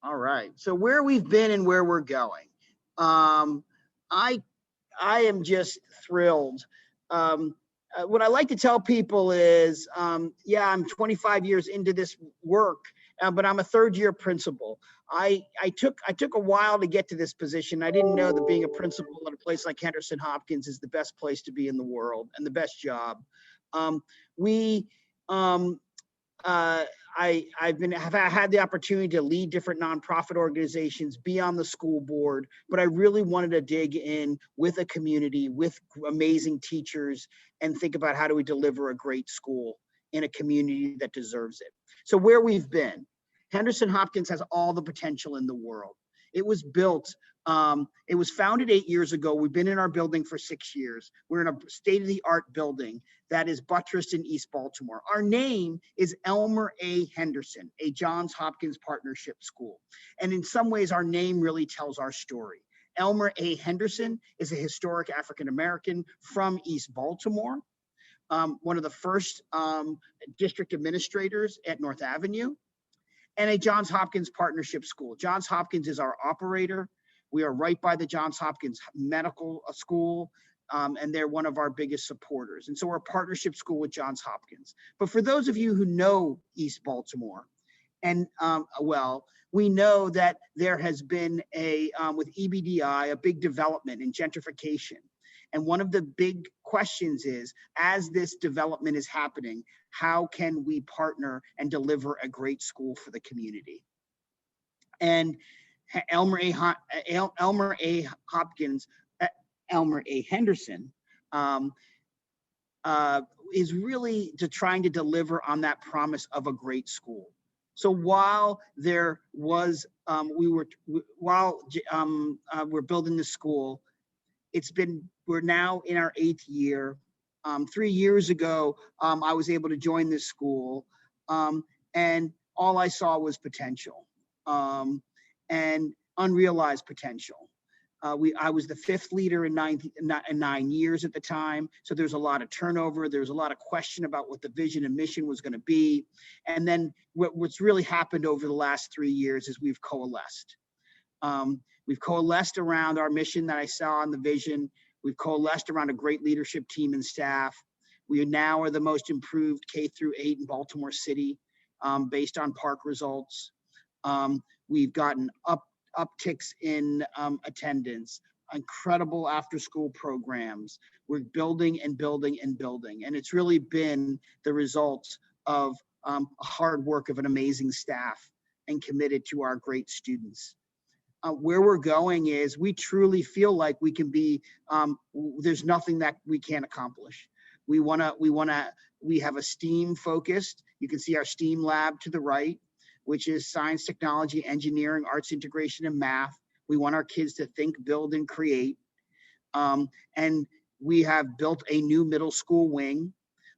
All right. So where we've been and where we're going. Um, I I am just thrilled. Um, what I like to tell people is, yeah, I'm 25 years into this work, but I'm a third year principal. I took a while to get to this position. I didn't know that being a principal at a place like Henderson-Hopkins is the best place to be in the world and the best job. Um, we um, uh, have had the opportunity to lead different nonprofit organizations, be on the school board, but I really wanted to dig in with a community, with amazing teachers, and think about how do we deliver a great school in a community that deserves it. So where we've been, Henderson-Hopkins has all the potential in the world. It was built. It was founded 8 years ago. We've been in our building for 6 years. We're in a state-of-the-art building that is buttressed in East Baltimore. Our name is Elmer A. Henderson, a Johns Hopkins partnership school. And in some ways, our name really tells our story. Elmer A. Henderson is a historic African-American from East Baltimore, one of the first district administrators at North Avenue, and a Johns Hopkins partnership school. Johns Hopkins is our operator. We are right by the Johns Hopkins Medical School, and they're one of our biggest supporters. And so we're a partnership school with Johns Hopkins. But for those of you who know East Baltimore, and well, we know that there has been with EBDI, a big development in gentrification. And one of the big questions is, as this development is happening, how can we partner and deliver a great school for the community? And Elmer A. Elmer A. Hopkins, Elmer A. Henderson, um, is really trying to deliver on that promise of a great school. So while there was, we're building the school, we're now in our 8th year. 3 years ago, I was able to join this school, and all I saw was potential, and unrealized potential. I was the 5th leader in 9 years at the time. So there's a lot of turnover. There's a lot of question about what the vision and mission was going to be. And then what's really happened over the last 3 years is we've coalesced. We've coalesced around our mission that I saw in the vision. We've coalesced around a great leadership team and staff. We now are the most improved K-8 in Baltimore City, based on park results. We've gotten upticks in attendance, incredible after-school programs. We're building and building and building. And it's really been the results of hard work of an amazing staff and committed to our great students. Where we're going is we truly feel like we can be, there's nothing that we can't accomplish. We have a STEAM focused. You can see our STEAM lab to the right, which is science, technology, engineering, arts integration, and math. We want our kids to think, build, and create. And we have built a new middle school wing.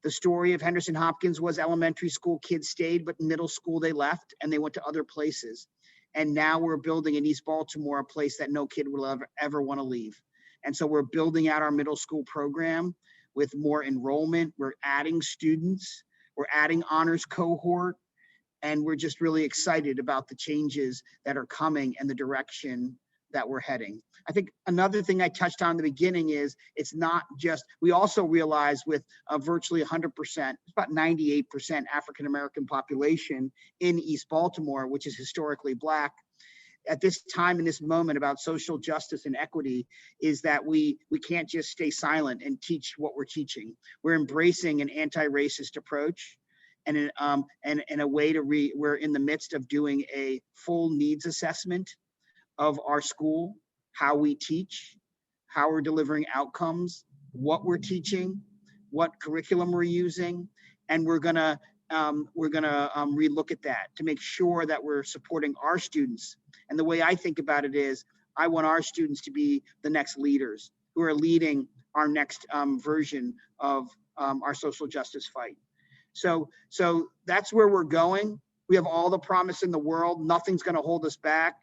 The story of Henderson-Hopkins was elementary school kids stayed, but middle school they left and they went to other places. And now we're building in East Baltimore a place that no kid will ever want to leave. And so we're building out our middle school program with more enrollment. We're adding students. We're adding honors cohort. And we're just really excited about the changes that are coming and the direction that we're heading. I think another thing I touched on in the beginning is it's not just, we also realize with virtually 100%, it's about 98% African-American population in East Baltimore, which is historically Black, at this time in this moment about social justice and equity, is that we can't just stay silent and teach what we're teaching. We're embracing an anti-racist approach. And in a way we're in the midst of doing a full needs assessment of our school, how we teach, how we're delivering outcomes, what we're teaching, what curriculum we're using, and we're gonna relook at that to make sure that we're supporting our students. And the way I think about it is, I want our students to be the next leaders who are leading our next version of our social justice fight. So that's where we're going. We have all the promise in the world. Nothing's going to hold us back.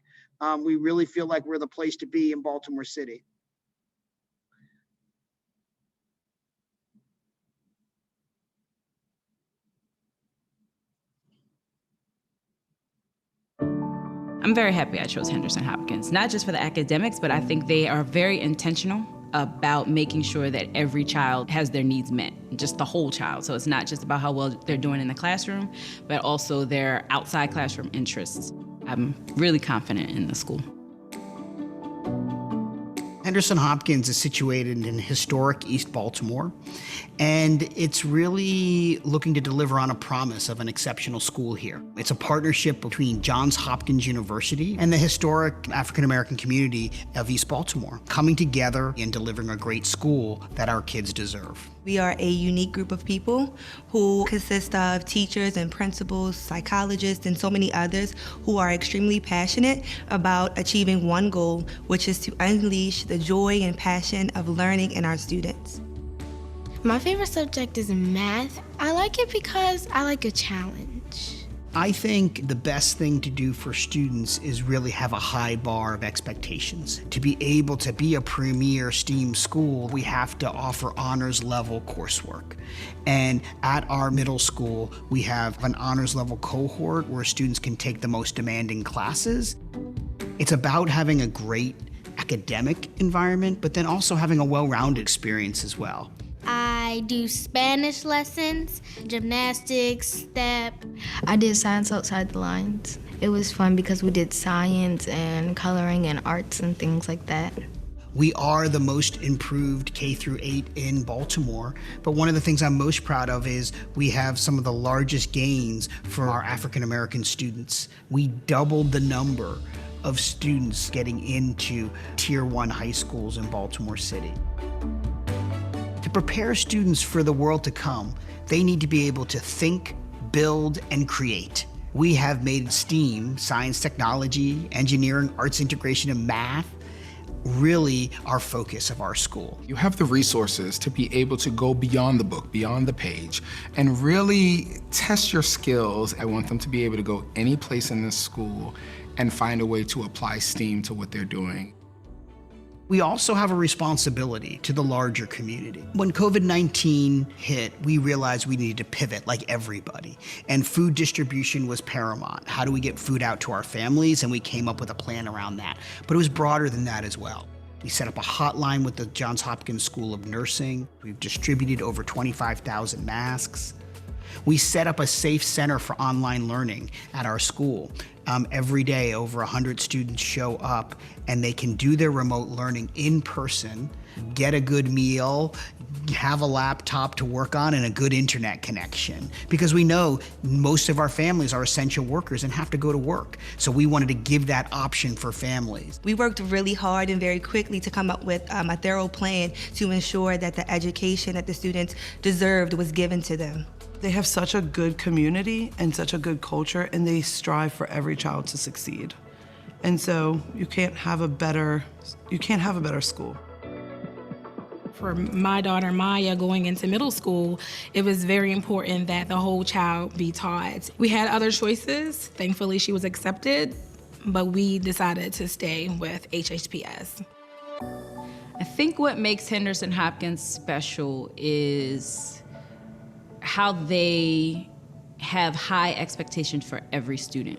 We really feel like we're the place to be in Baltimore City. I'm very happy I chose Henderson-Hopkins, not just for the academics, but I think they are very intentional about making sure that every child has their needs met, just the whole child. So it's not just about how well they're doing in the classroom, but also their outside classroom interests. I'm really confident in the school. Henderson-Hopkins is situated in historic East Baltimore, and it's really looking to deliver on a promise of an exceptional school here. It's a partnership between Johns Hopkins University and the historic African-American community of East Baltimore, coming together and delivering a great school that our kids deserve. We are a unique group of people who consist of teachers and principals, psychologists, and so many others who are extremely passionate about achieving one goal, which is to unleash the joy and passion of learning in our students. My favorite subject is math. I like it because I like a challenge. I think the best thing to do for students is really have a high bar of expectations. To be able to be a premier STEAM school, we have to offer honors level coursework. And at our middle school, we have an honors level cohort where students can take the most demanding classes. It's about having a great academic environment, but then also having a well-rounded experience as well. I do Spanish lessons, gymnastics, step. I did science outside the lines. It was fun because we did science and coloring and arts and things like that. We are the most improved K-8 in Baltimore, but one of the things I'm most proud of is we have some of the largest gains for our African-American students. We doubled the number of students getting into Tier 1 high schools in Baltimore City. To prepare students for the world to come, they need to be able to think, build, and create. We have made STEAM, science, technology, engineering, arts integration, and math, really our focus of our school. You have the resources to be able to go beyond the book, beyond the page, and really test your skills. I want them to be able to go any place in this school and find a way to apply STEAM to what they're doing. We also have a responsibility to the larger community. When COVID-19 hit, we realized we needed to pivot like everybody, and food distribution was paramount. How do we get food out to our families? And we came up with a plan around that. But it was broader than that as well. We set up a hotline with the Johns Hopkins School of Nursing. We've distributed over 25,000 masks. We set up a safe center for online learning at our school. Every day, over 100 students show up and they can do their remote learning in person, get a good meal, have a laptop to work on, and a good internet connection. Because we know most of our families are essential workers and have to go to work. So we wanted to give that option for families. We worked really hard and very quickly to come up with a thorough plan to ensure that the education that the students deserved was given to them. They have such a good community and such a good culture, and they strive for every child to succeed. And so you can't have a better school. For my daughter Maya going into middle school, it was very important that the whole child be taught. We had other choices. Thankfully, she was accepted, but we decided to stay with HHPS. I think what makes Henderson-Hopkins special is how they have high expectations for every student.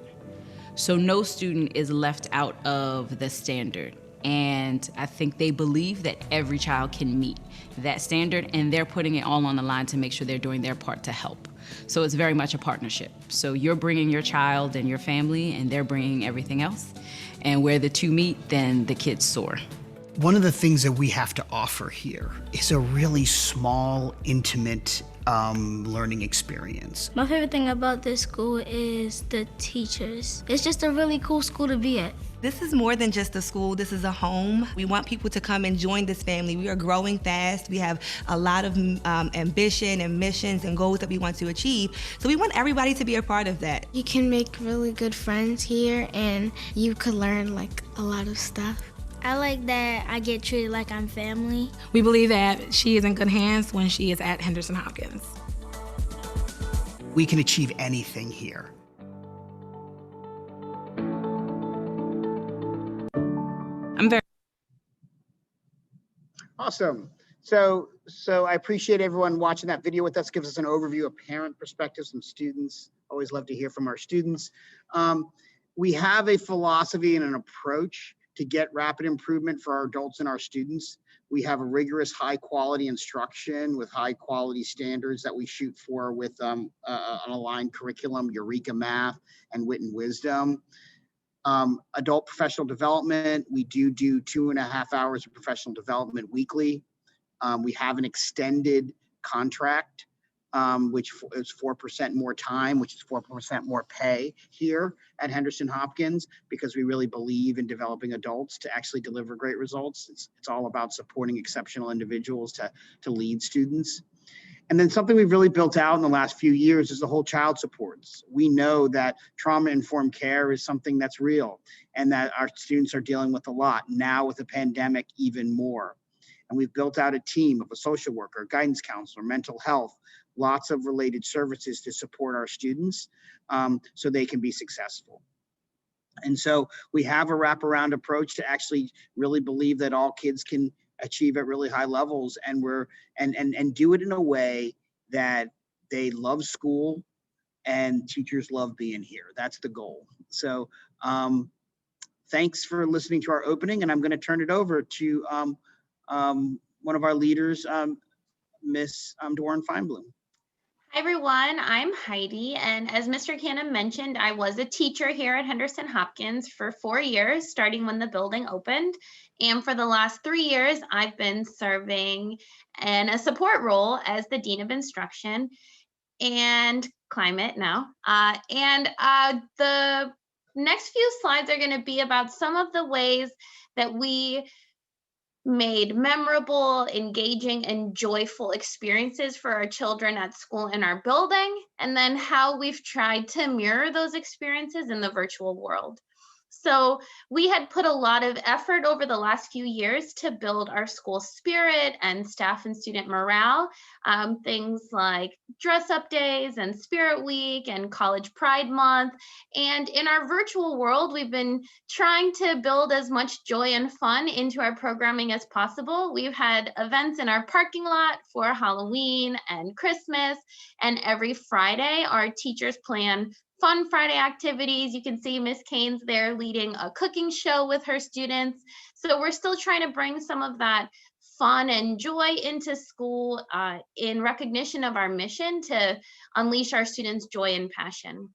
So no student is left out of the standard. And I think they believe that every child can meet that standard, and they're putting it all on the line to make sure they're doing their part to help. So it's very much a partnership. So you're bringing your child and your family, and they're bringing everything else. And where the two meet, then the kids soar. One of the things that we have to offer here is a really small, intimate learning experience. My favorite thing about this school is the teachers. It's just a really cool school to be at. This is more than just a school, this is a home. We want people to come and join this family. We are growing fast. We have a lot of ambition and missions and goals that we want to achieve. So we want everybody to be a part of that. You can make really good friends here, and you could learn like a lot of stuff. I like that I get treated like I'm family. We believe that she is in good hands when she is at Henderson-Hopkins. We can achieve anything here. I'm very Awesome. So I appreciate everyone watching that video with us. Gives us an overview of parent perspectives from students. Always love to hear from our students. we have a philosophy and an approach to get rapid improvement for our adults and our students. We have a rigorous high quality instruction with high quality standards that we shoot for with an aligned curriculum, Eureka Math and Wit and Wisdom. Adult professional development, we do 2.5 hours of professional development weekly. We have an extended contract, which is 4% more time, which is 4% more pay here at Henderson-Hopkins, because we really believe in developing adults to actually deliver great results. It's all about supporting exceptional individuals to lead students. And then something we've really built out in the last few years is the whole child supports. We know that trauma-informed care is something that's real and that our students are dealing with a lot. Now with the pandemic, even more. And we've built out a team of a social worker, guidance counselor, mental health, lots of related services to support our students so they can be successful. And so we have a wraparound approach to actually really believe that all kids can achieve at really high levels, and and do it in a way that they love school and teachers love being here. That's the goal. So thanks for listening to our opening, and I'm going to turn it over to one of our leaders, Miss Dwarren Feinblum. Hi everyone, I'm Heidi, and as Mr. Cannon mentioned, I was a teacher here at Henderson-Hopkins for 4 years, starting when the building opened. And for the last 3 years, I've been serving in a support role as the Dean of Instruction and Climate now. The next few slides are going to be about some of the ways that we made memorable, engaging, and joyful experiences for our children at school in our building, and then how we've tried to mirror those experiences in the virtual world. So we had put a lot of effort over the last few years to build our school spirit and staff and student morale. Things like dress up days and Spirit Week and College Pride Month. And in our virtual world, we've been trying to build as much joy and fun into our programming as possible. We've had events in our parking lot for Halloween and Christmas. And every Friday, our teachers plan Fun Friday activities. You can see Miss Caines there leading a cooking show with her students. So we're still trying to bring some of that fun and joy into school in recognition of our mission to unleash our students' joy and passion.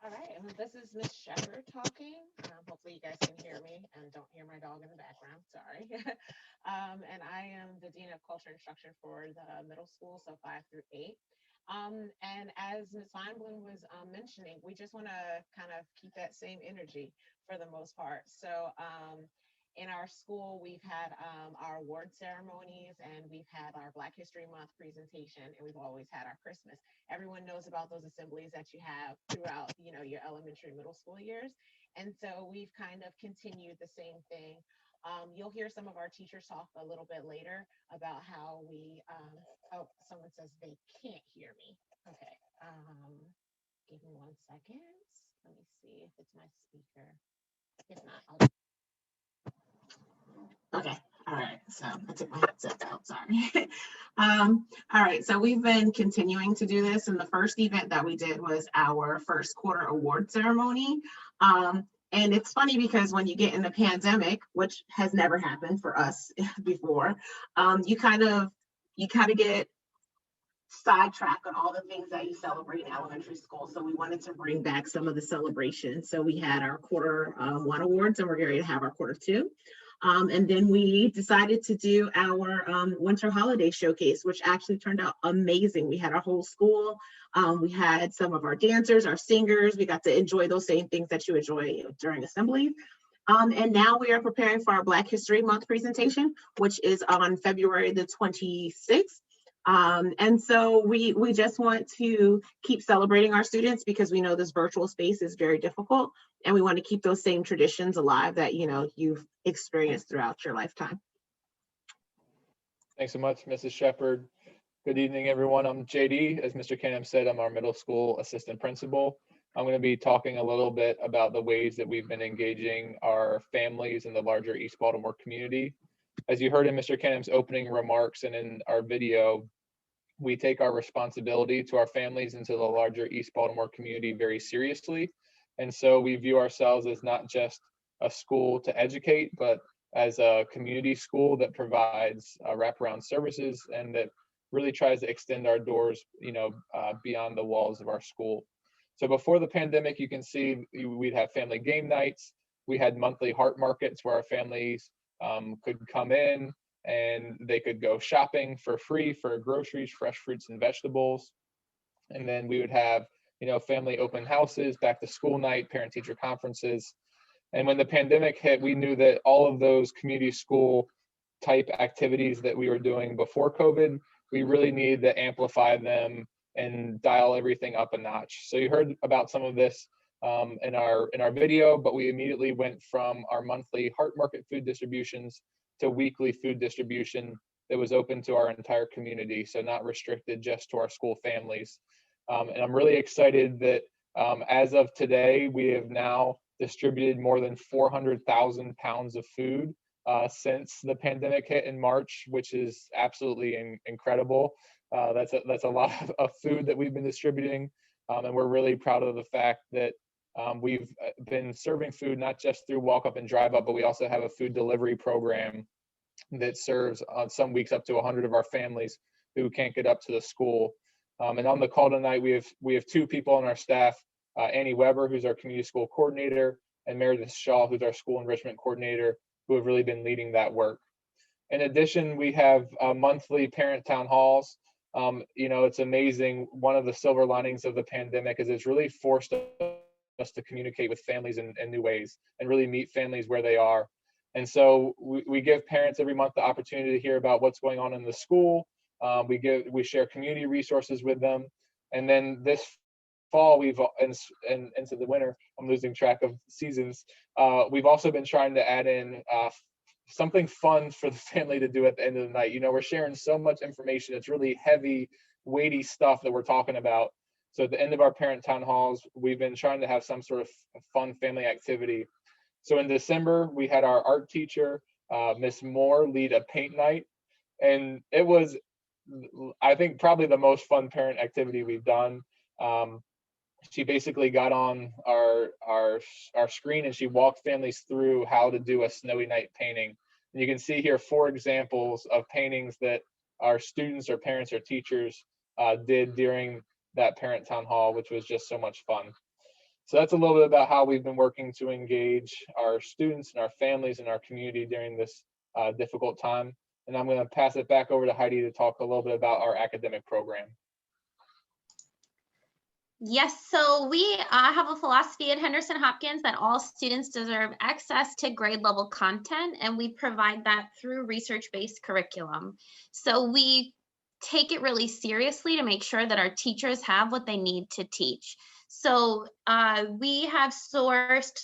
All right, this is Miss Shepherd talking. Hopefully you guys can hear me and don't hear my dog in the background, sorry. And I am the Dean of Culture Instruction for the middle school, so 5 through 8. And as Ms. Feinblum was mentioning, we just want to kind of keep that same energy for the most part. So in our school, we've had our award ceremonies, and we've had our Black History Month presentation, and we've always had our Christmas. Everyone knows about those assemblies that you have throughout, your elementary, middle school years. And so we've kind of continued the same thing. You'll hear some of our teachers talk a little bit later about how we, oh, someone says they can't hear me. Okay, give me 1 second. Let me see if it's my speaker. If not, okay, all right, so I took my headset out, sorry. All right, so we've been continuing to do this, and the first event that we did was our first quarter award ceremony. And it's funny because when you get in the pandemic, which has never happened for us before, you kind of get sidetracked on all the things that you celebrate in elementary school. So we wanted to bring back some of the celebrations. So we had our quarter 1 awards, and we're ready to have our quarter 2. And then we decided to do our winter holiday showcase, which actually turned out amazing. We had our whole school. We had some of our dancers, our singers. We got to enjoy those same things that you enjoy during assembly. And now we are preparing for our Black History Month presentation, which is on February the 26th. And so we just want to keep celebrating our students because we know this virtual space is very difficult, and we want to keep those same traditions alive that you've experienced throughout your lifetime. Thanks so much, Mrs. Shepherd. Good evening, everyone. I'm JD. As Mr. Canham said, I'm our middle school assistant principal. I'm going to be talking a little bit about the ways that we've been engaging our families in the larger East Baltimore community. As you heard in Mr. Canham's opening remarks and in our video, we take our responsibility to our families and to the larger East Baltimore community very seriously. And so we view ourselves as not just a school to educate, but as a community school that provides wraparound services and that really tries to extend our doors, beyond the walls of our school. So before the pandemic, you can see we'd have family game nights. We had monthly heart markets where our families could come in and they could go shopping for free for groceries, fresh fruits and vegetables. And then we would have, family open houses, back to school night, parent teacher conferences. And when the pandemic hit, we knew that all of those community school type activities that we were doing before COVID, we really needed to amplify them and dial everything up a notch. So you heard about some of this in our video, but we immediately went from our monthly Heart Market food distributions to weekly food distribution that was open to our entire community, so not restricted just to our school families. And I'm really excited that as of today, we have now distributed more than 400,000 pounds of food since the pandemic hit in March, which is absolutely incredible. That's a lot of food that we've been distributing, and we're really proud of the fact that we've been serving food not just through walk up and drive up, but we also have a food delivery program that serves on some weeks up to 100 of our families who can't get up to the school. And on the call tonight, we have two people on our staff, Annie Weber, who's our community school coordinator, and Meredith Shaw, who's our school enrichment coordinator, who have really been leading that work. In addition, we have monthly parent town halls. It's amazing. One of the silver linings of the pandemic is it's really forced us to communicate with families in new ways and really meet families where they are. And so we give parents every month the opportunity to hear about what's going on in the school. We share community resources with them. And then this fall, and into the winter, I'm losing track of seasons. We've also been trying to add in something fun for the family to do at the end of the night. We're sharing so much information. It's really heavy, weighty stuff that we're talking about. So at the end of our parent town halls, we've been trying to have some sort of fun family activity. So in December, we had our art teacher, Miss Moore, lead a paint night. And it was, I think, probably the most fun parent activity we've done. She basically got on our screen and she walked families through how to do a snowy night painting. And you can see here 4 examples of paintings that our students or parents or teachers did during that parent town hall, which was just so much fun. So that's a little bit about how we've been working to engage our students and our families and our community during this difficult time. And I'm going to pass it back over to Heidi to talk a little bit about our academic program. Yes, so we have a philosophy at Henderson-Hopkins that all students deserve access to grade level content, and we provide that through research-based curriculum. So we take it really seriously to make sure that our teachers have what they need to teach. So we have sourced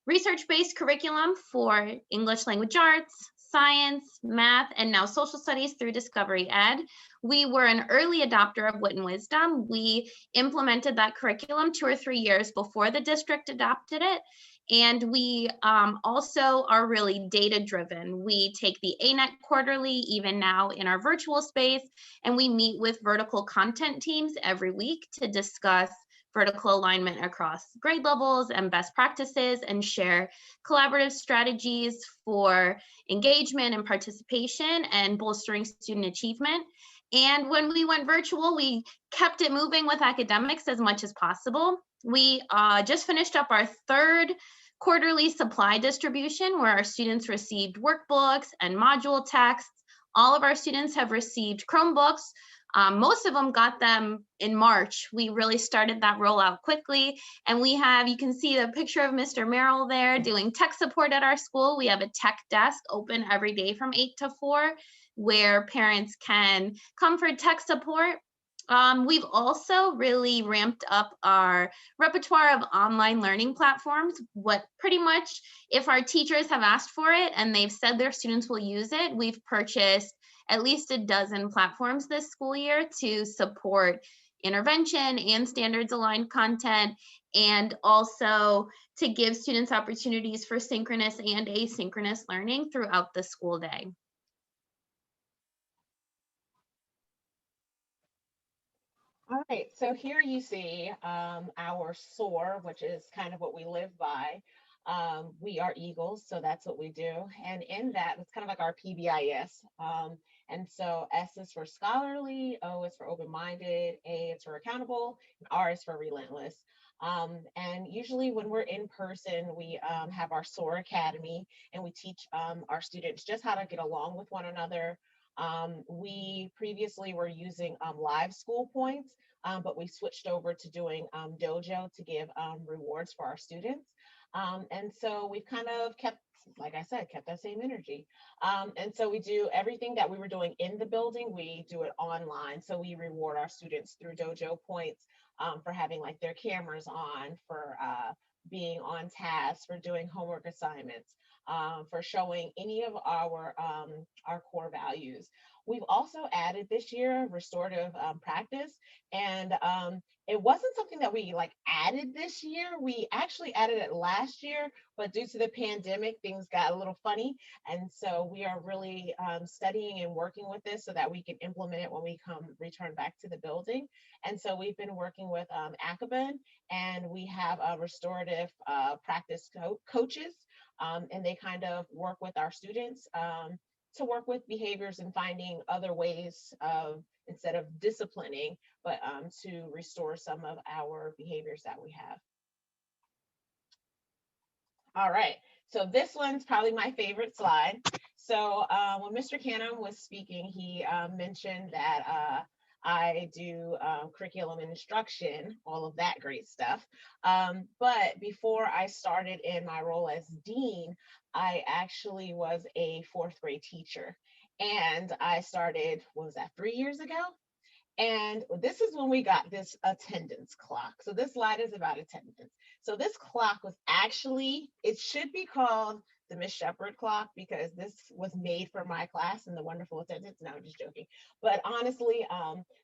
research-based curriculum for English language arts, science, math, and now social studies through Discovery Ed. We were an early adopter of Wit and Wisdom. We implemented that curriculum 2 or 3 years before the district adopted it. And we also are really data-driven. We take the ANET quarterly, even now in our virtual space, and we meet with vertical content teams every week to discuss vertical alignment across grade levels and best practices and share collaborative strategies for engagement and participation and bolstering student achievement. And when we went virtual, we kept it moving with academics as much as possible. We just finished up our 3rd quarterly supply distribution where our students received workbooks and module texts. All of our students have received Chromebooks. Most of them got them in March. We really started that rollout quickly. And we have, you can see the picture of Mr. Merrill there doing tech support at our school. We have a tech desk open every day from 8 to 4 where parents can come for tech support. We've also really ramped up our repertoire of online learning platforms. What pretty much, if our teachers have asked for it and they've said their students will use it, we've purchased at least a dozen platforms this school year to support intervention and standards aligned content, and also to give students opportunities for synchronous and asynchronous learning throughout the school day. All right, so here you see our SOAR, which is kind of what we live by. We are Eagles, so that's what we do. And in that, it's kind of like our PBIS. And so S is for scholarly, O is for open-minded, A is for accountable, and R is for relentless. And usually when we're in person, we have our SOAR Academy, and we teach our students just how to get along with one another. We previously were using live school points, but we switched over to doing dojo to give rewards for our students. And so we've kind of kept, like I said, kept that same energy. And so we do everything that we were doing in the building, we do it online. So we reward our students through dojo points for having like their cameras on, for being on task, for doing homework assignments, for showing any of our core values. We've also added this year restorative practice, and it wasn't something that we like added this year. We actually added it last year, but due to the pandemic, things got a little funny. And so we are really studying and working with this so that we can implement it when we return back to the building. And so we've been working with Akaban, and we have restorative practice coaches, and they kind of work with our students to work with behaviors and finding other ways of, instead of disciplining, but to restore some of our behaviors that we have. All right, so this one's probably my favorite slide. So when Mr. Canham was speaking, he mentioned that I do curriculum and instruction, all of that great stuff. But before I started in my role as dean, I actually was a 4th grade teacher. And I started, what was that, 3 years ago? And this is when we got this attendance clock. So this slide is about attendance. So this clock was actually, it should be called the Miss Shepherd clock, because this was made for my class and the wonderful attendance. No, I'm just joking. But honestly,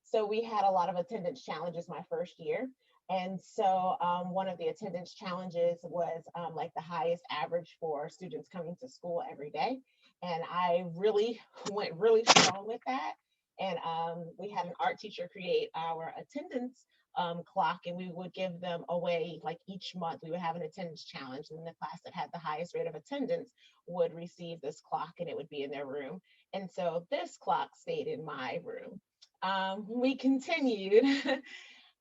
so we had a lot of attendance challenges my first year. And so one of the attendance challenges was like the highest average for students coming to school every day. And I really went really strong with that. And we had an art teacher create our attendance clock, and we would give them away like each month. We would have an attendance challenge, and the class that had the highest rate of attendance would receive this clock, and it would be in their room. And so this clock stayed in my room. We continued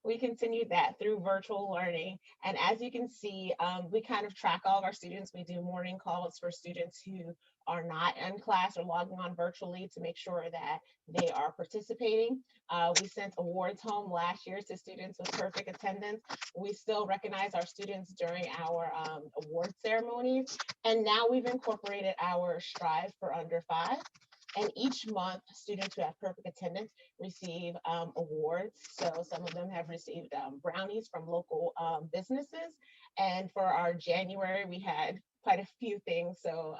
we continued that through virtual learning. And as you can see, we kind of track all of our students. We do morning calls for students who are not in class or logging on virtually to make sure that they are participating. We sent awards home last year to students with perfect attendance. We still recognize our students during our award ceremonies. And now we've incorporated our Strive for Under 5. And each month, students who have perfect attendance receive awards. So some of them have received brownies from local businesses. And for our January, we had quite a few things. So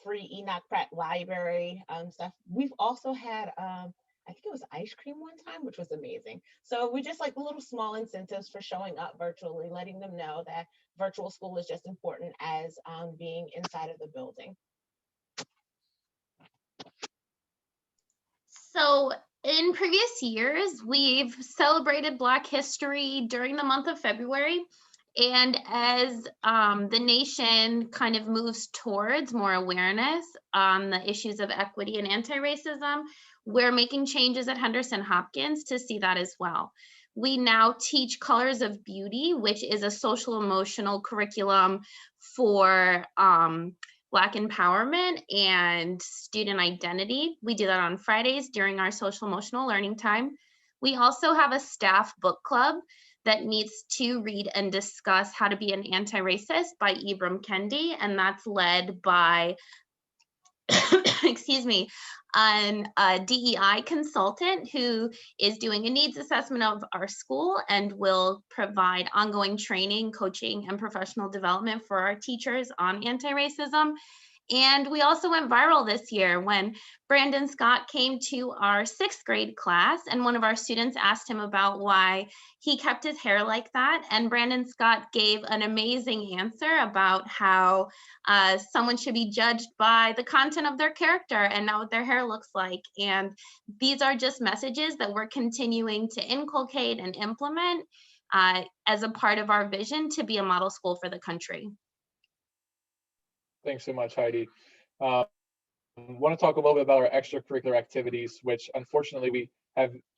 free Enoch Pratt Library stuff. We've also had, I think it was ice cream one time, which was amazing. So we just like little small incentives for showing up virtually, letting them know that virtual school is just important as being inside of the building. So in previous years, we've celebrated Black History during the month of February. And as the nation kind of moves towards more awareness on the issues of equity and anti-racism, we're making changes at Henderson-Hopkins to see that as well. We now teach Colors of Beauty, which is a social emotional curriculum for Black empowerment and student identity. We do that on Fridays during our social emotional learning time. We also have a staff book club that meets to read and discuss How to Be an Anti-Racist by Ibram Kendi, and that's led by, excuse me, a DEI consultant who is doing a needs assessment of our school and will provide ongoing training, coaching, and professional development for our teachers on anti-racism. And we also went viral this year when Brandon Scott came to our 6th grade class, and one of our students asked him about why he kept his hair like that. And Brandon Scott gave an amazing answer about how someone should be judged by the content of their character and not what their hair looks like. And these are just messages that we're continuing to inculcate and implement as a part of our vision to be a model school for the country. Thanks so much, Heidi. I want to talk a little bit about our extracurricular activities, which unfortunately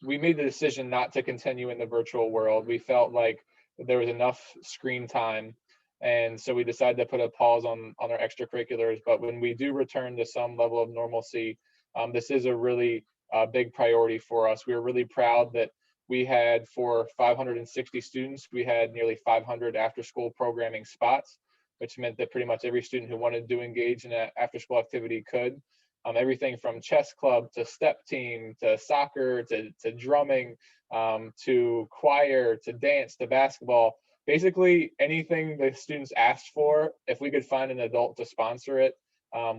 we made the decision not to continue in the virtual world. We felt like there was enough screen time, and so we decided to put a pause on our extracurriculars. But when we do return to some level of normalcy, this is a really big priority for us. We were really proud that we had, for 560 students, we had nearly 500 after-school programming spots, which meant that pretty much every student who wanted to engage in an after-school activity could. Everything from chess club to step team to soccer to drumming to choir to dance to basketball. Basically anything the students asked for, if we could find an adult to sponsor it,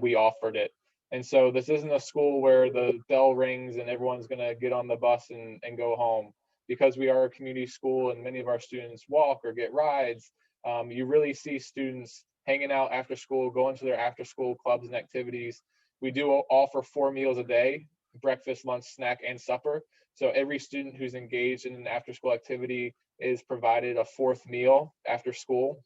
we offered it. And so this isn't a school where the bell rings and everyone's gonna get on the bus and go home. Because we are a community school and many of our students walk or get rides, you really see students hanging out after school, going to their after school clubs and activities. We do offer 4 meals a day: breakfast, lunch, snack, and supper. So every student who's engaged in an after school activity is provided a 4th meal after school.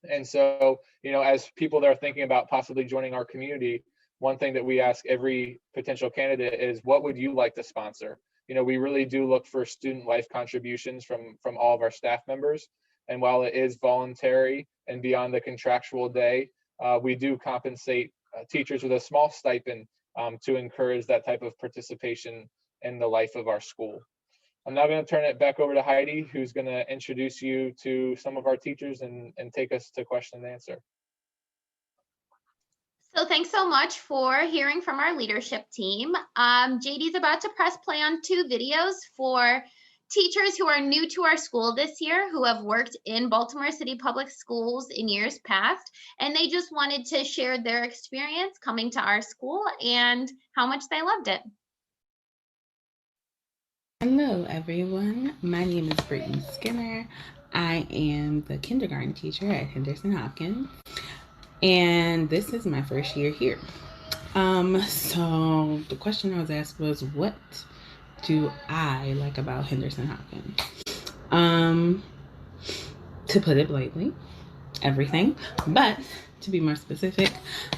And so, as people that are thinking about possibly joining our community, one thing that we ask every potential candidate is, what would you like to sponsor? We really do look for student life contributions from all of our staff members. And while it is voluntary and beyond the contractual day, we do compensate teachers with a small stipend to encourage that type of participation in the life of our school. I'm now going to turn it back over to Heidi, who's going to introduce you to some of our teachers and take us to question and answer. So thanks so much for hearing from our leadership team. JD's about to press play on 2 videos for teachers who are new to our school this year, who have worked in Baltimore City Public Schools in years past, and they just wanted to share their experience coming to our school and how much they loved it. Hello everyone, my name is Brittany Skinner. I am the kindergarten teacher at Henderson-Hopkins, and this is my first year here. So the question I was asked was, what do I like about Henderson-Hopkins? To put it bluntly, everything. But to be more specific,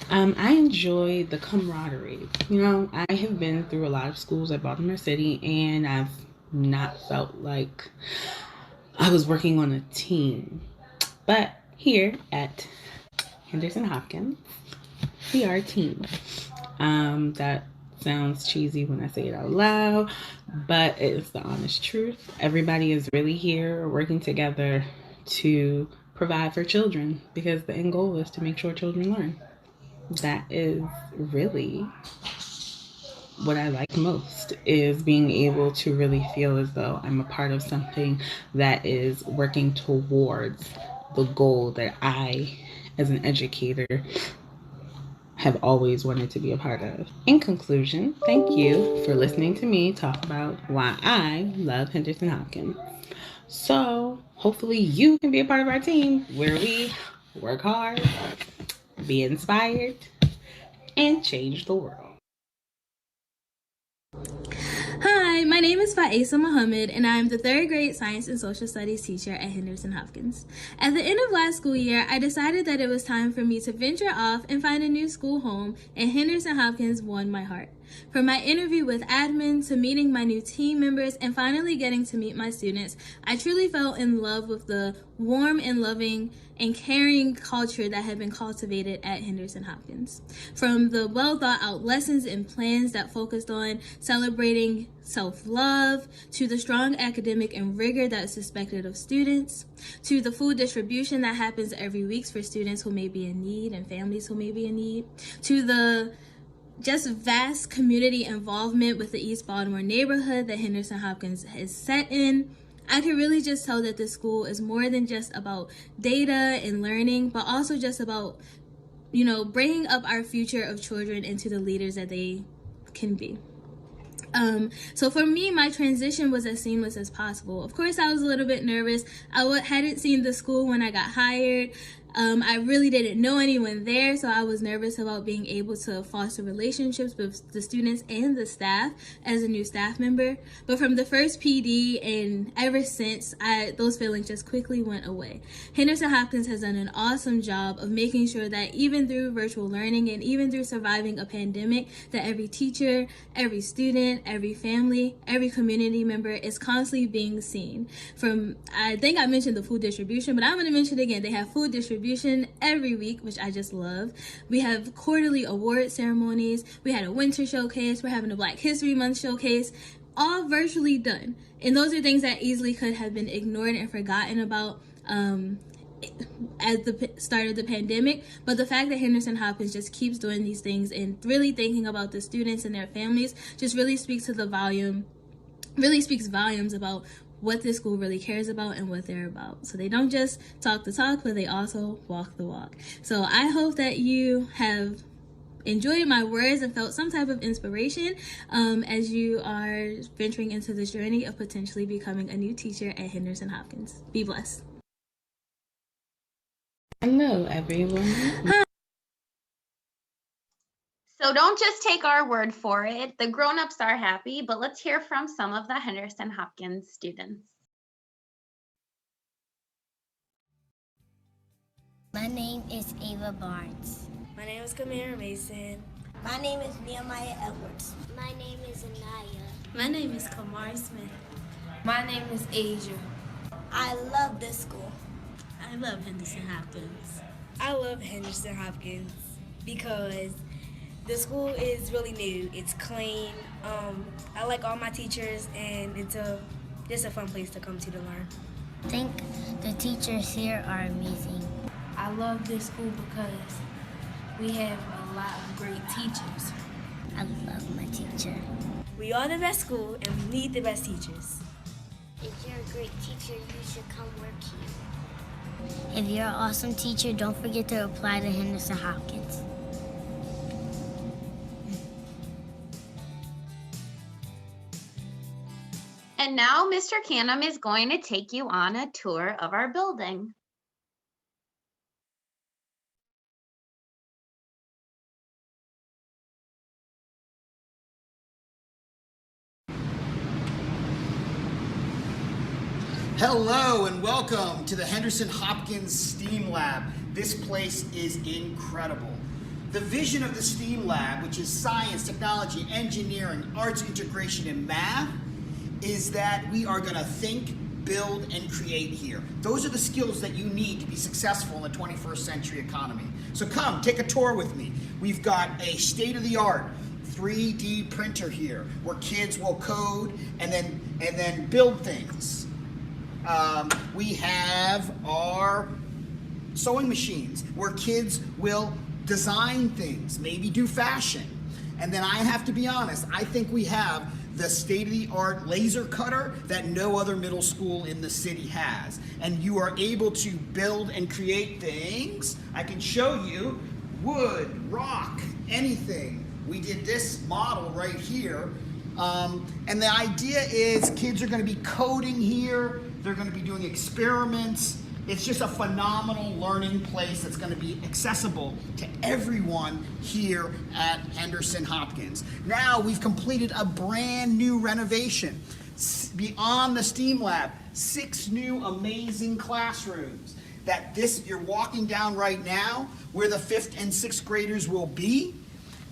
I enjoy the camaraderie. I have been through a lot of schools at Baltimore City, and I've not felt like I was working on a team. But here at Henderson-Hopkins, we are a team. That sounds cheesy when I say it out loud, but it's the honest truth. Everybody is really here working together to provide for children, because the end goal is to make sure children learn. That is really what I like most, is being able to really feel as though I'm a part of something that is working towards the goal that I, as an educator, have always wanted to be a part of. In conclusion, thank you for listening to me talk about why I love Henderson-Hopkins. So hopefully you can be a part of our team, where we work hard, be inspired, and change the world. Hi, my name is Faisa Muhammad, and I am the 3rd grade Science and Social Studies teacher at Henderson-Hopkins. At the end of last school year, I decided that it was time for me to venture off and find a new school home, and Henderson-Hopkins won my heart. From my interview with admin to meeting my new team members and finally getting to meet my students, I truly fell in love with the warm and loving and caring culture that had been cultivated at Henderson-Hopkins. From the well thought out lessons and plans that focused on celebrating self-love, to the strong academic and rigor that is expected of students, to the food distribution that happens every week for students who may be in need and families who may be in need, to the just vast community involvement with the East Baltimore neighborhood that Henderson-Hopkins is set in. I can really just tell that this school is more than just about data and learning, but also just about bringing up our future of children into the leaders that they can be. So for me, my transition was as seamless as possible. Of course, I was a little bit nervous. I hadn't seen the school when I got hired. I really didn't know anyone there, so I was nervous about being able to foster relationships with the students and the staff as a new staff member. But from the first PD and ever since, those feelings just quickly went away. Henderson-Hopkins has done an awesome job of making sure that even through virtual learning and even through surviving a pandemic, that every teacher, every student, every family, every community member is constantly being seen. I think I mentioned the food distribution, but I'm going to mention it again. They have food distribution every week, which I just love. We have quarterly award ceremonies. We had a winter showcase. We're having a Black History Month showcase, all virtually done. And those are things that easily could have been ignored and forgotten about at the start of the pandemic. But the fact that Henderson-Hopkins just keeps doing these things and really thinking about the students and their families just really speaks volumes about what this school really cares about and what they're about. So they don't just talk the talk, but they also walk the walk. So I hope that you have enjoyed my words and felt some type of inspiration as you are venturing into this journey of potentially becoming a new teacher at Henderson-Hopkins. Be blessed. Hello, everyone. Hi. So don't just take our word for it. The grown-ups are happy, but let's hear from some of the Henderson-Hopkins students. My name is Ava Barnes. My name is Kamira Mason. My name is Nehemiah Edwards. My name is Anaya. My name is Kamari Smith. My name is Asia. I love this school. I love Henderson-Hopkins. I love Henderson-Hopkins because the school is really new. It's clean. I like all my teachers, and it's just a fun place to come to learn. I think the teachers here are amazing. I love this school because we have a lot of great teachers. I love my teacher. We are the best school, and we need the best teachers. If you're a great teacher, you should come work here. If you're an awesome teacher, don't forget to apply to Henderson-Hopkins. And now Mr. Canham is going to take you on a tour of our building. Hello and welcome to the Henderson-Hopkins STEAM Lab. This place is incredible. The vision of the STEAM Lab, which is science, technology, engineering, arts integration, and math, is that we are going to think, build, and create here. Those are the skills that you need to be successful in the 21st century economy. So come, take a tour with me. We've got a state-of-the-art 3D printer here where kids will code and then build things. We have our sewing machines where kids will design things, maybe do fashion. And then I have to be honest, I think we have the state-of-the-art laser cutter that no other middle school in the city has. And you are able to build and create things. I can show you wood, rock, anything. We did this model right here. And the idea is kids are going to be coding here. They're going to be doing experiments. It's just a phenomenal learning place that's going to be accessible to everyone here at Henderson-Hopkins. Now we've completed a brand new renovation. Beyond the STEAM Lab, 6 new amazing classrooms that you're walking down right now where the 5th and 6th graders will be.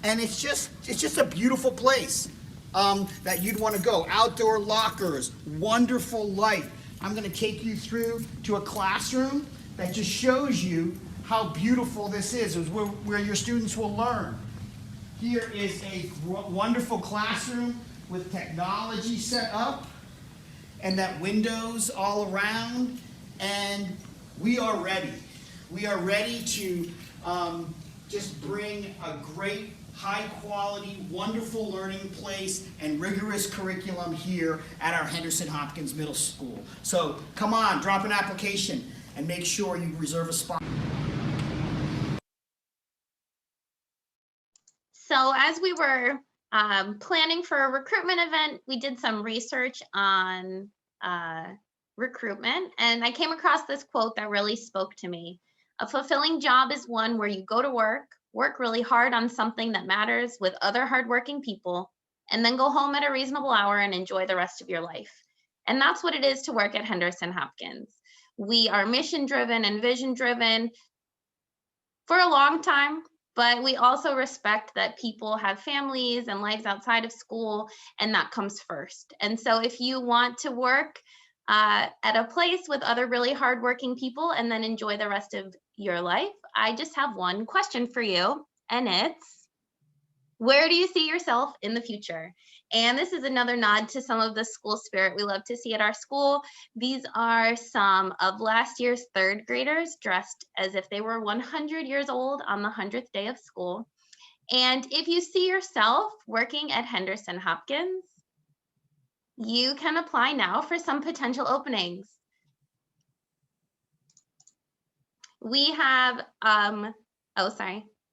And it's just a beautiful place that you'd want to go. Outdoor lockers, wonderful light. I'm going to take you through to a classroom that just shows you how beautiful this is, where your students will learn. Here is a wonderful classroom with technology set up and that windows all around, and we are ready. We are ready to just bring a great, high-quality, wonderful learning place and rigorous curriculum here at our Henderson-Hopkins Middle School. So come on, drop an application and make sure you reserve a spot. So as we were planning for a recruitment event, we did some research on recruitment, and I came across this quote that really spoke to me. A fulfilling job is one where you go to work really hard on something that matters with other hardworking people, and then go home at a reasonable hour and enjoy the rest of your life. And that's what it is to work at Henderson-Hopkins. We are mission driven and vision driven for a long time, but we also respect that people have families and lives outside of school, and that comes first. And so if you want to work at a place with other really hardworking people and then enjoy the rest of your life, I just have one question for you, and it's, where do you see yourself in the future? And this is another nod to some of the school spirit we love to see at our school. These are some of last year's third graders dressed as if they were 100 years old on the 100th day of school. And if you see yourself working at Henderson-Hopkins, you can apply now for some potential openings. We have, I'll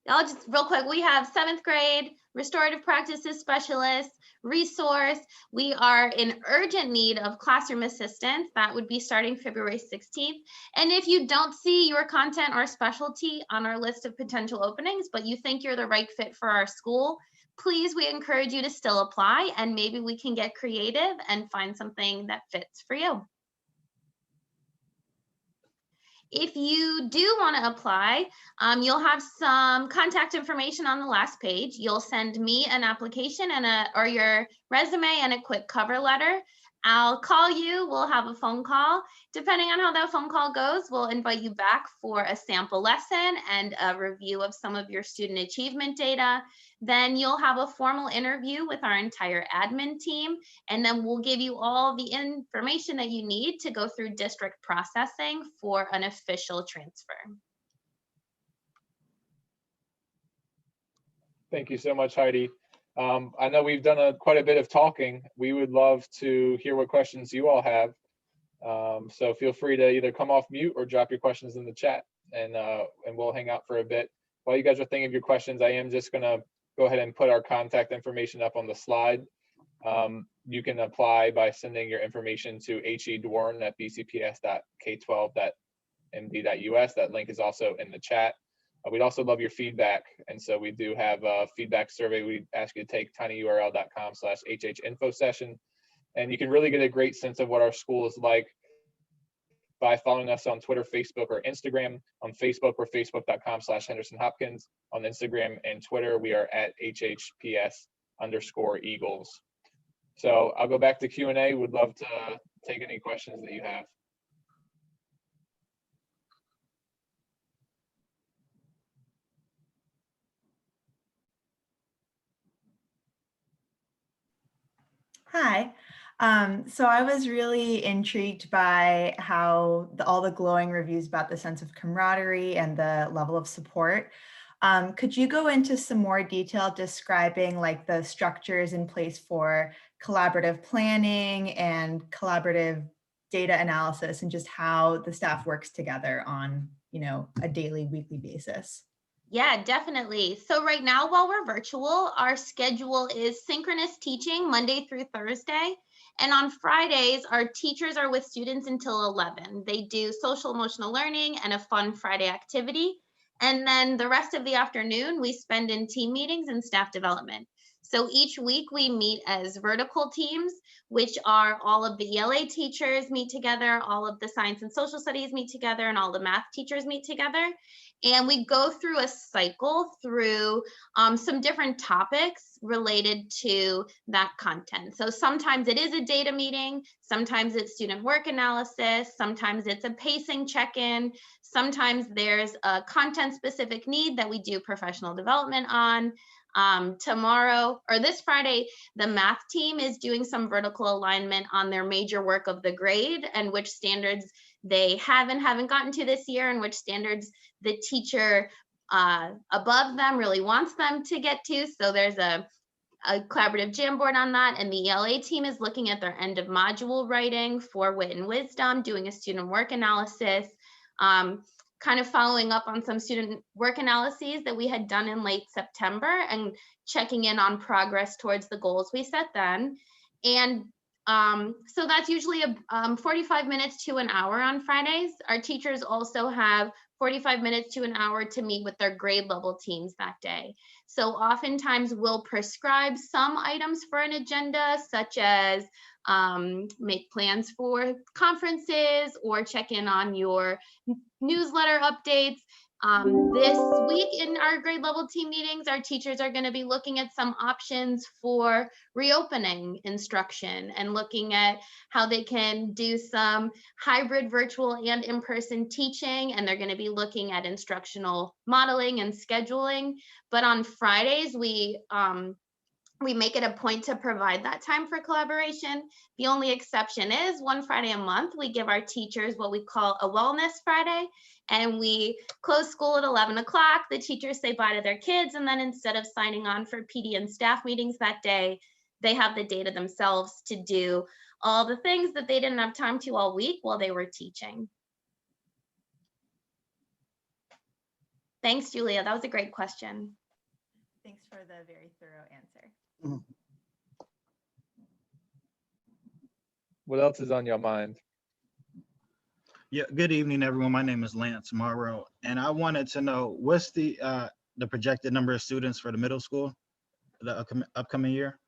just real quick, we have 7th grade, restorative practices specialists, resource. We are in urgent need of classroom assistants. That would be starting February 16th. And if you don't see your content or specialty on our list of potential openings, but you think you're the right fit for our school, please, we encourage you to still apply, and maybe we can get creative and find something that fits for you. If you do want to apply, you'll have some contact information on the last page. You'll send me an application and or your resume and a quick cover letter. I'll call you, we'll have a phone call. Depending on how that phone call goes, we'll invite you back for a sample lesson and a review of some of your student achievement data. Then you'll have a formal interview with our entire admin team, and then we'll give you all the information that you need to go through district processing for an official transfer. Thank you so much, Heidi. I know we've done quite a bit of talking. We would love to hear what questions you all have. So feel free to either come off mute or drop your questions in the chat, and we'll hang out for a bit. While you guys are thinking of your questions, I am just gonna go ahead and put our contact information up on the slide. You can apply by sending your information to hedwarn@bcps.k12.md.us. That link is also in the chat. We'd also love your feedback. And so we do have a feedback survey. We ask you to take tinyurl.com/hhinfo session. And you can really get a great sense of what our school is like by following us on Twitter, Facebook, or Instagram. On Facebook, we're facebook.com/Henderson-Hopkins. On Instagram and Twitter, we are at HHPS_Eagles. So I'll go back to Q&A. Would love to take any questions that you have. Hi. So I was really intrigued by how all the glowing reviews about the sense of camaraderie and the level of support. Could you go into some more detail describing like the structures in place for collaborative planning and collaborative data analysis, and just how the staff works together on, a daily, weekly basis? Yeah, definitely. So right now, while we're virtual, our schedule is synchronous teaching Monday through Thursday. And on Fridays, our teachers are with students until 11. They do social emotional learning and a fun Friday activity. And then the rest of the afternoon, we spend in team meetings and staff development. So each week we meet as vertical teams, which are all of the ELA teachers meet together, all of the science and social studies meet together, and all the math teachers meet together. And we go through a cycle through some different topics related to that content. So sometimes it is a data meeting, sometimes it's student work analysis, sometimes it's a pacing check-in, sometimes there's a content specific need that we do professional development on. Tomorrow, or this Friday, the math team is doing some vertical alignment on their major work of the grade and which standards they have and haven't gotten to this year, and which standards the teacher above them really wants them to get to. So there's a collaborative Jamboard on that, and the ELA team is looking at their end of module writing for Wit and Wisdom, doing a student work analysis. kind of following up on some student work analyses that we had done in late September and checking in on progress towards the goals we set then. And so that's usually 45 minutes to an hour on Fridays. Our teachers also have 45 minutes to an hour to meet with their grade level teams that day. So oftentimes we'll prescribe some items for an agenda, such as make plans for conferences or check in on your newsletter updates. This week in our grade level team meetings, our teachers are going to be looking at some options for reopening instruction and looking at how they can do some hybrid virtual and in-person teaching. And they're going to be looking at instructional modeling and scheduling. But on Fridays, we make it a point to provide that time for collaboration. The only exception is one Friday a month, we give our teachers what we call a wellness Friday, and we close school at 11 o'clock. The teachers say bye to their kids, and then instead of signing on for PD and staff meetings that day, they have the day to themselves to do all the things that they didn't have time to all week while they were teaching. Thanks, Julia. That was a great question. Thanks for the very thorough answer. What else is on your mind? Yeah, good evening, everyone. My name is Lance Morrow, and I wanted to know what's the projected number of students for the middle school the upcoming year?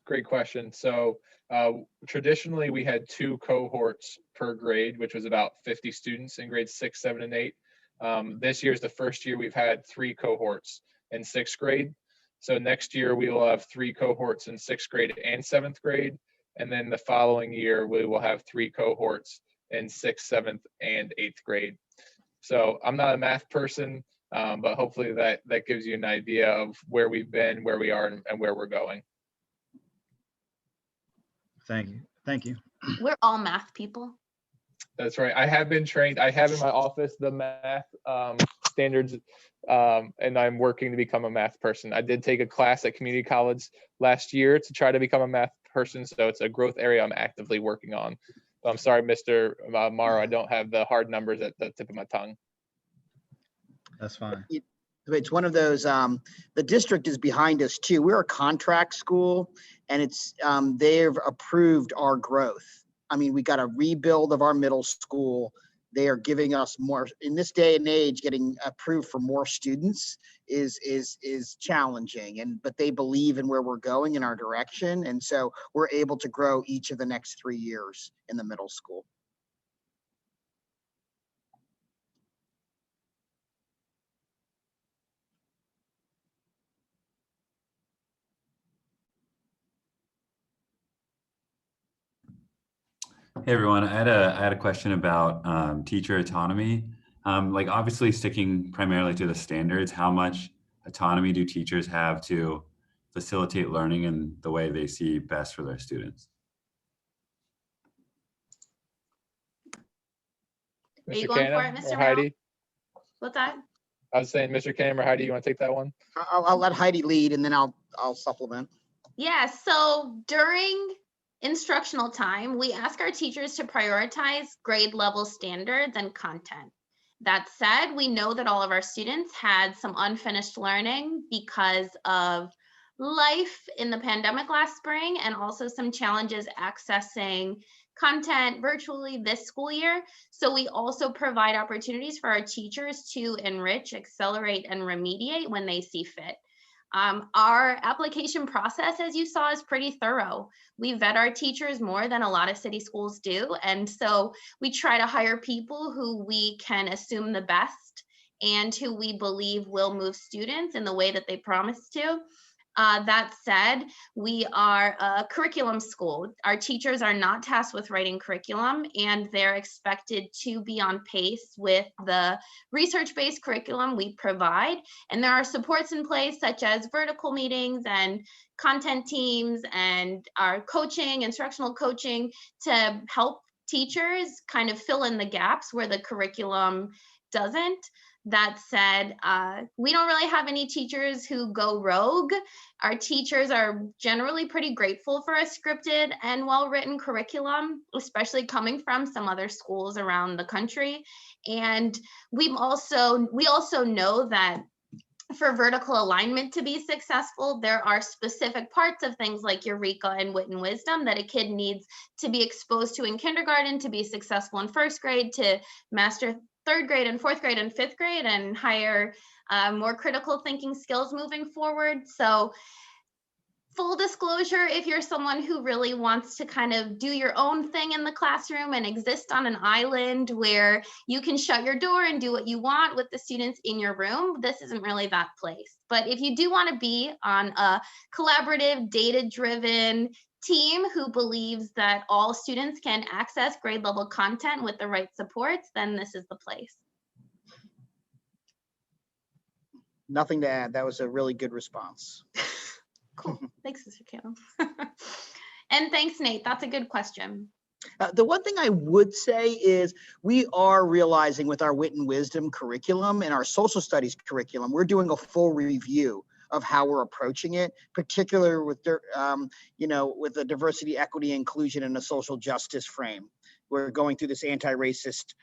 Great question. So traditionally we had 2 cohorts per grade, which was about 50 students in grades 6, 7, and 8. This year is the first year we've had 3 cohorts in 6th grade. So next year we will have 3 cohorts in 6th grade and 7th grade. And then the following year we will have 3 cohorts in 6th, 7th, and 8th grade. So I'm not a math person, but hopefully that gives you an idea of where we've been, where we are, and where we're going. Thank you. Thank you. We're all math people. That's right. I have been trained. I have in my office the math standards, and I'm working to become a math person. I did take a class at community college last year to try to become a math person, so it's a growth area I'm actively working on. I'm sorry, Mr. Morrow, I don't have the hard numbers at the tip of my tongue. That's fine. It's one of those, the district is behind us too. We're a contract school, and it's they've approved our growth. I mean, we got a rebuild of our middle school. They are giving us more in this day and age. Getting approved for more students is challenging, but they believe in where we're going in our direction, and so we're able to grow each of the next 3 years in the middle school. Hey everyone, I had a question about teacher autonomy. Like obviously sticking primarily to the standards, how much autonomy do teachers have to facilitate learning in the way they see best for their students? Are you going for it, Mr. Heidi? What's that? I was saying, Mr. Cam or Heidi, you want to take that one? I'll let Heidi lead, and then I'll supplement. Yeah, so during instructional time, we ask our teachers to prioritize grade level standards and content. That said, we know that all of our students had some unfinished learning because of life in the pandemic last spring, and also some challenges accessing content virtually this school year. So we also provide opportunities for our teachers to enrich, accelerate, and remediate when they see fit. Our application process, as you saw, is pretty thorough. We vet our teachers more than a lot of city schools do. And so we try to hire people who we can assume the best and who we believe will move students in the way that they promise to. That said, we are a curriculum school. Our teachers are not tasked with writing curriculum, and they're expected to be on pace with the research-based curriculum we provide. And there are supports in place, such as vertical meetings and content teams and our coaching, instructional coaching, to help teachers kind of fill in the gaps where the curriculum doesn't. That said, we don't really have any teachers who go rogue. Our teachers are generally pretty grateful for a scripted and well-written curriculum, especially coming from some other schools around the country. And we also know that for vertical alignment to be successful, there are specific parts of things like Eureka and Wit and Wisdom that a kid needs to be exposed to in kindergarten to be successful in first grade, to master third grade and fourth grade and fifth grade, and higher, more critical thinking skills moving forward. So full disclosure, if you're someone who really wants to kind of do your own thing in the classroom and exist on an island where you can shut your door and do what you want with the students in your room, this isn't really that place. But if you do want to be on a collaborative, data-driven team who believes that all students can access grade level content with the right supports, then this is the place. Nothing to add. That was a really good response. Cool. Thanks, Mr. Cam. And thanks, Nate. That's a good question. The one thing I would say is we are realizing with our Wit and Wisdom curriculum and our social studies curriculum, we're doing a full review of how we're approaching it, particularly with, with the diversity, equity, inclusion, and a social justice frame. We're going through this anti-racist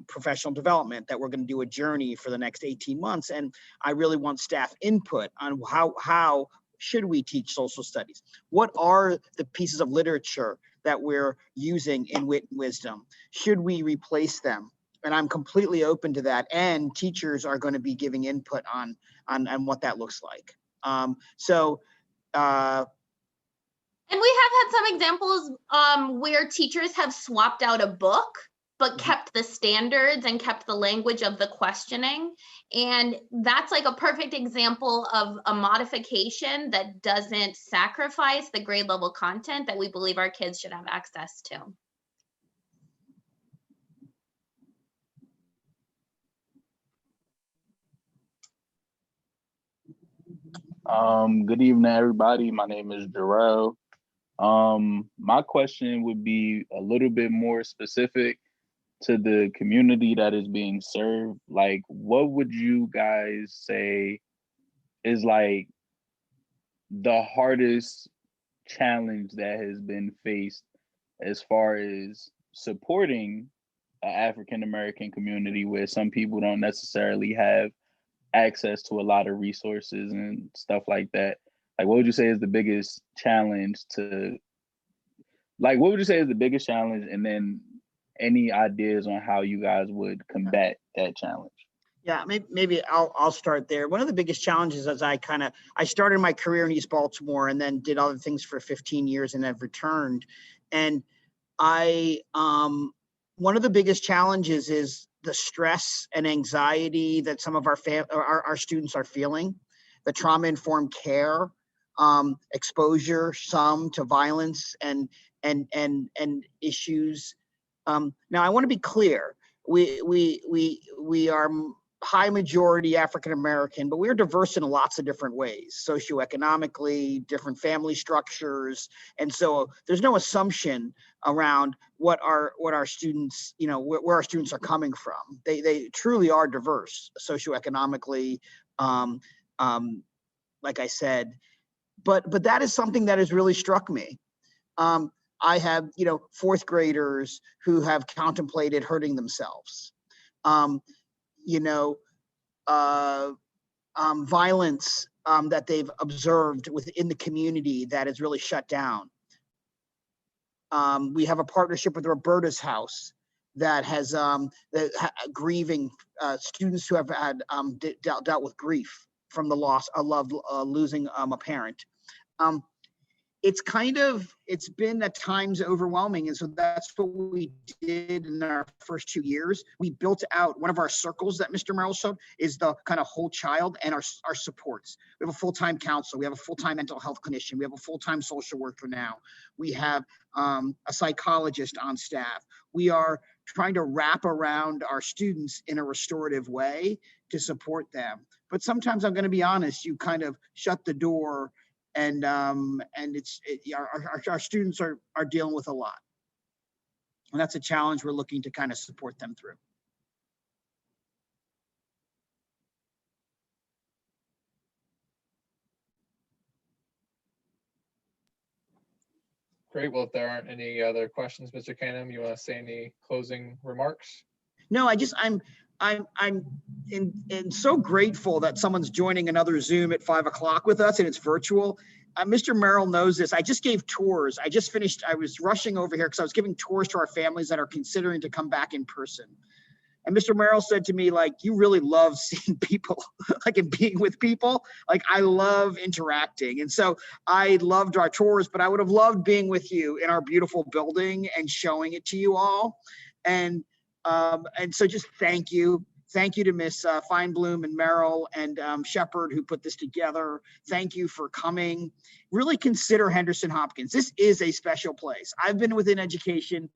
professional development that we're going to do a journey for the next 18 months. And I really want staff input on how should we teach social studies? What are the pieces of literature that we're using in Wit and Wisdom? Should we replace them? And I'm completely open to that. And teachers are going to be giving input on what that looks like. And we have had some examples where teachers have swapped out a book, but kept the standards and kept the language of the questioning. And that's like a perfect example of a modification that doesn't sacrifice the grade level content that we believe our kids should have access to. Good evening, everybody. My name is Jarrell. My question would be a little bit more specific to the community that is being served. Like, what would you guys say is like the hardest challenge that has been faced as far as supporting an African-American community where some people don't necessarily have access to a lot of resources and stuff like that? Like, what would you say is the biggest challenge and then any ideas on how you guys would combat that challenge? Yeah, maybe I'll start there. One of the biggest challenges is I started my career in East Baltimore and then did other things for 15 years and have returned. And one of the biggest challenges is the stress and anxiety that some of our students are feeling, the trauma-informed care, exposure, some to violence and issues. Now, I want to be clear. We are high majority African-American, but we're diverse in lots of different ways, socioeconomically, different family structures. And so there's no assumption around what our students, where our students are coming from. They truly are diverse socioeconomically, like I said, but that is something that has really struck me. I have, fourth graders who have contemplated hurting themselves. Violence that they've observed within the community that is really shut down. We have a partnership with Roberta's House that has grieving students who have had dealt with grief from the loss of losing a parent. It's been at times overwhelming. And so that's what we did in our first 2 years. We built out one of our circles that Mr. Merrill showed is the kind of whole child and our supports. We have a full-time counselor. We have a full-time mental health clinician. We have a full-time social worker now. We have a psychologist on staff. We are trying to wrap around our students in a restorative way to support them. But sometimes, I'm going to be honest, you kind of shut the door and our students are dealing with a lot. And that's a challenge we're looking to kind of support them through. Great. Well, if there aren't any other questions, Mr. Canham, you want to say any closing remarks? No, I'm so grateful that someone's joining another Zoom at 5 o'clock with us and it's virtual. Mr. Merrill knows this. I just gave tours. I was rushing over here because I was giving tours to our families that are considering to come back in person. And Mr. Merrill said to me, like, you really love seeing people, like, and being with people. Like, I love interacting. And so I loved our tours, but I would have loved being with you in our beautiful building and showing it to you all. And so just thank you. Thank you to Miss Feinblum and Merrill and Shepard who put this together. Thank you for coming. Really consider Henderson-Hopkins. This is a special place. I've been within education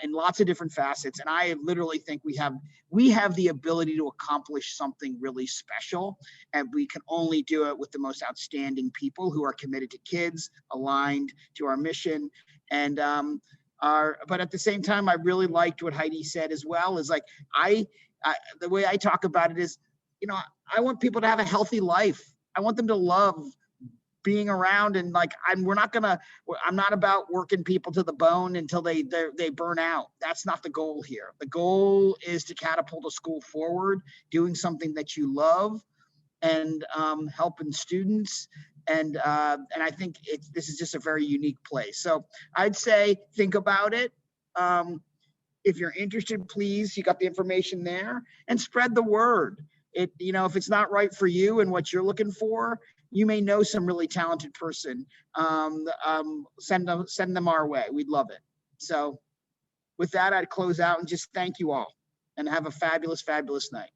in lots of different facets, and I literally think we have the ability to accomplish something really special, and we can only do it with the most outstanding people who are committed to kids, aligned to our mission, and but at the same time, I really liked what Heidi said as well. Is like the way I talk about it is, you know, I want people to have a healthy life. I want them to love being around, and like I'm not about working people to the bone until they burn out. That's not the goal here. The goal is to catapult a school forward, doing something that you love, and helping students. And I think this is just a very unique place. So I'd say think about it. If you're interested, please, you got the information there, and spread the word. If it's not right for you and what you're looking for, you may know some really talented person. Send them our way. We'd love it. So with that, I'd close out and just thank you all and have a fabulous, fabulous night.